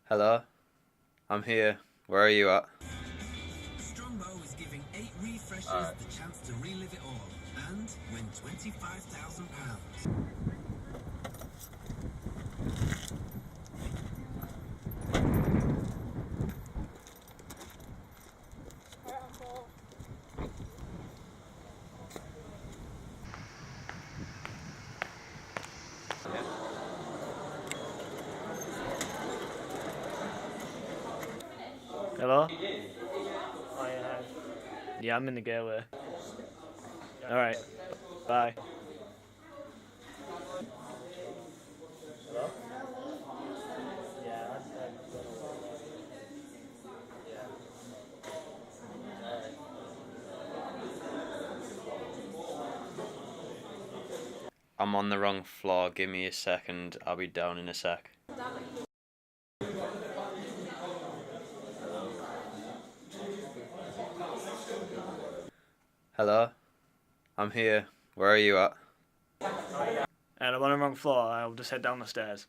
Hello? I'm here. Where are you at? Strongbow is giving 8 refreshers the chance to relive it all and win £25,000. Hello? Oh, yeah. Yeah, I'm in the gateway. Alright. Bye. Hello? Yeah, I'm on the wrong floor. Give me a second. I'll be down in a sec. Hello? I'm here. Where are you at? And I'm on the wrong floor. I'll just head down the stairs.